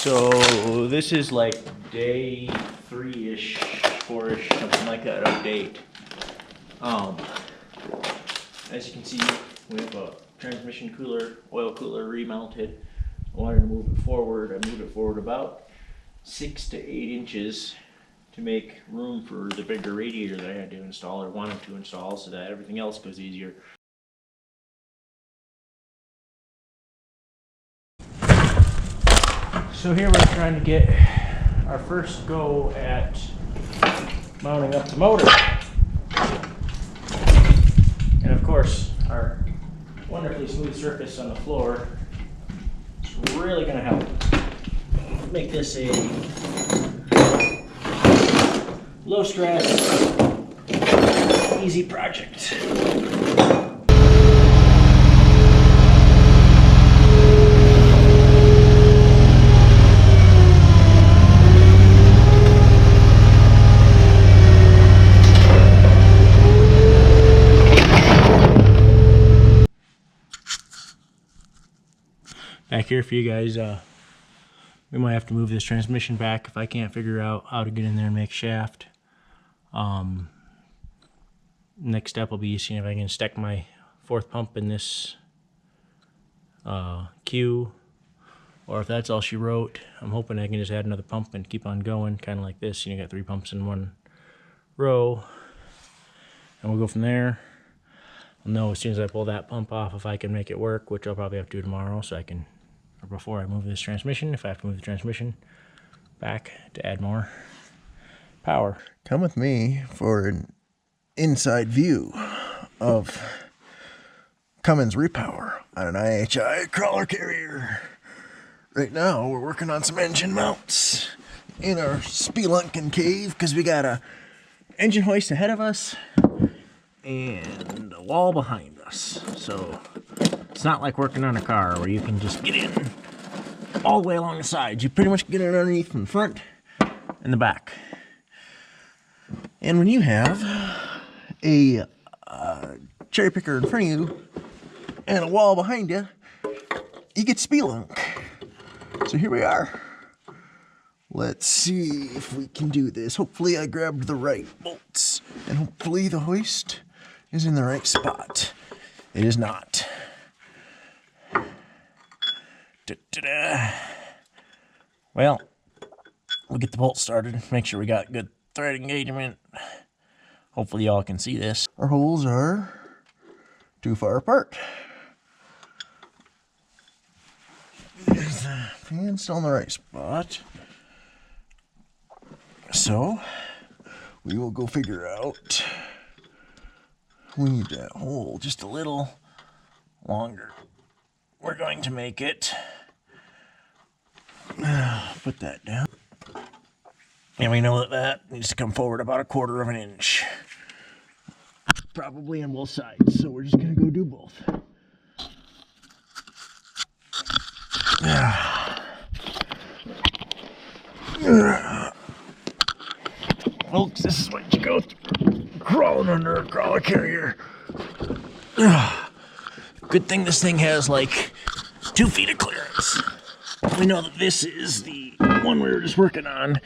So this is like day 3-ish, 4-ish, something like that update. As you can see, we have a transmission cooler, oil cooler remounted. I wanted to move it forward. I moved it forward about 6 to 8 inches to make room for the bigger radiator that I had to install or wanted to install so that everything else goes easier. So here we're trying to get our first go at mounting up the motor. And of course, our wonderfully smooth surface on the floor is really going to help make this a low stress, easy project. Back here for you guys, we might have to move this transmission back if I can't figure out how to get in there and make shaft. Next step will be seeing if I can stack my 4th pump in this queue, or if that's all she wrote, I'm hoping I can just add another pump and keep on going, kind of like this. You got 3 pumps in one row, and we'll go from there. I'll know as soon as I pull that pump off if I can make it work, which I'll probably have to do tomorrow, so I can, or before I move this transmission, if I have to move the transmission back to add more power. Come with me for an inside view of Cummins repower on an IHI crawler carrier. Right now we're working on some engine mounts in our spelunking cave because we got a engine hoist ahead of us and a wall behind us. So it's not like working on a car where you can just get in all the way along the sides. You pretty much get it underneath in the front and the back. And when you have a cherry picker in front of you and a wall behind you, you get spelunk. So here we are. Let's see if we can do this. Hopefully I grabbed the right bolts, and hopefully the hoist is in the right spot. It is not. Da-da-da. Well, we'll get the bolts started, make sure we got good thread engagement. Hopefully y'all can see this. Our holes are too far apart. Is the fan still in the right spot? So we will go figure out. We need that hole just a little longer. We're going to make it. Put that down. And we know that that needs to come forward about 1/4 of an inch. Probably on both sides. So we're just going to go do both. Folks, this is what you go through crawling under a crawler carrier. Good thing this thing has like 2 feet of clearance. We know that this is the one we were just working on.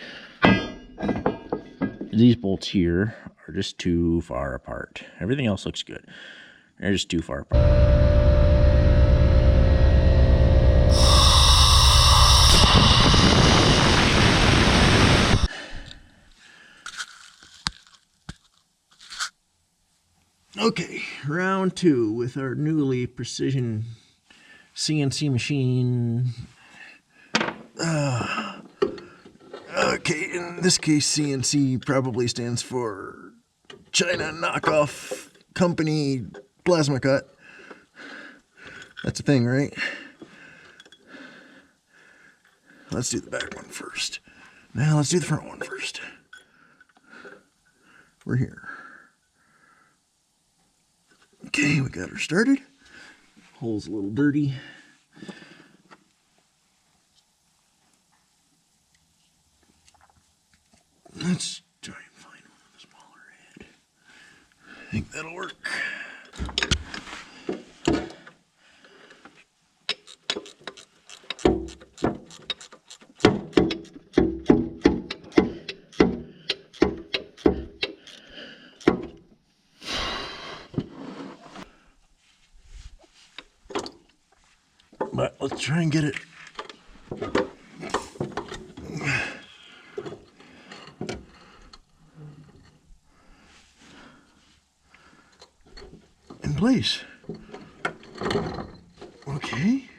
These bolts here are just too far apart. Everything else looks good. They're just too far apart. Okay, round 2 with our newly precision CNC machine. Okay, in this case, CNC probably stands for China Knockoff Company Plasma Cut. That's a thing, right? Let's do the back one first. Now let's do the front one first. We're here. Okay, we got her started. Hole's a little dirty. Let's try and find one with a smaller head. I think that'll work. try and get it in place. Okay.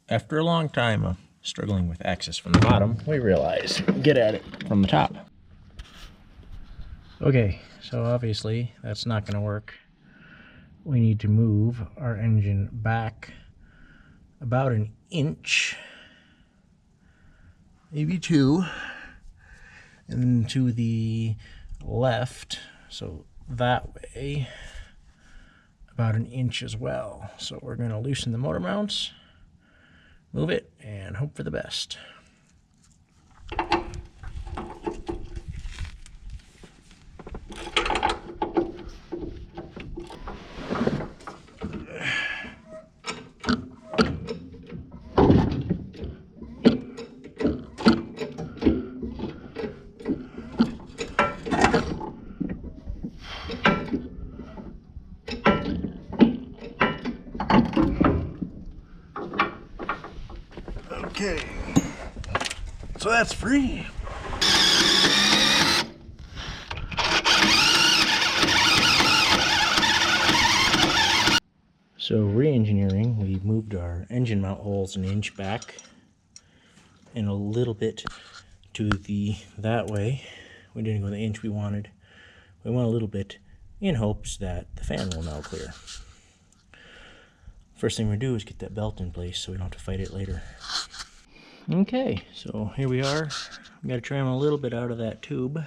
After a long time of struggling with access from the bottom, we realize get at it from the top. Okay, so obviously that's not going to work. We need to move our engine back about an inch, maybe 2, and to the left, so that way, about an inch as well. So we're going to loosen the motor mounts, move it, and hope for the best. Okay, so that's free. So re-engineering, we moved our engine mount holes an inch back and a little bit to that way. We didn't go the inch we wanted. We went a little bit in hopes that the fan will now clear. First thing we do is get that belt in place so we don't have to fight it later. Okay, so here we are. We got to trim a little bit out of that tube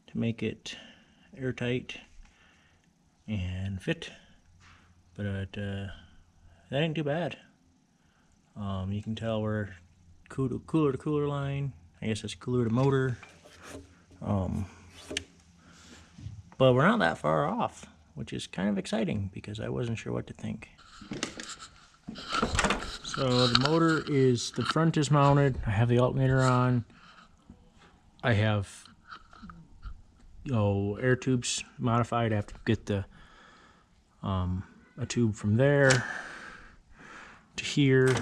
to make it airtight and fit. But that ain't too bad. You can tell we're cooler to cooler line. I guess that's cooler to motor. But we're not that far off, which is kind of exciting because I wasn't sure what to think. So the motor the front is mounted. I have the alternator on. I have air tubes modified. I have to get a tube from there to here.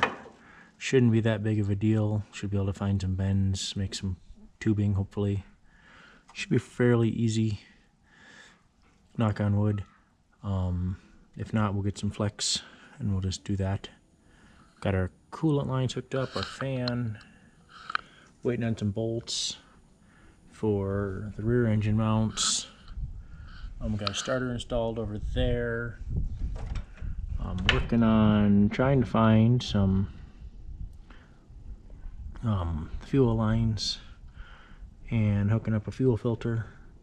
Shouldn't be that big of a deal. Should be able to find some bends, make some tubing hopefully. Should be fairly easy. Knock on wood. If not, we'll get some flex and we'll just do that. Got our coolant lines hooked up, our fan. Waiting on some bolts for the rear engine mounts. We got a starter installed over there. I'm working on trying to find some fuel lines and hooking up a fuel filter.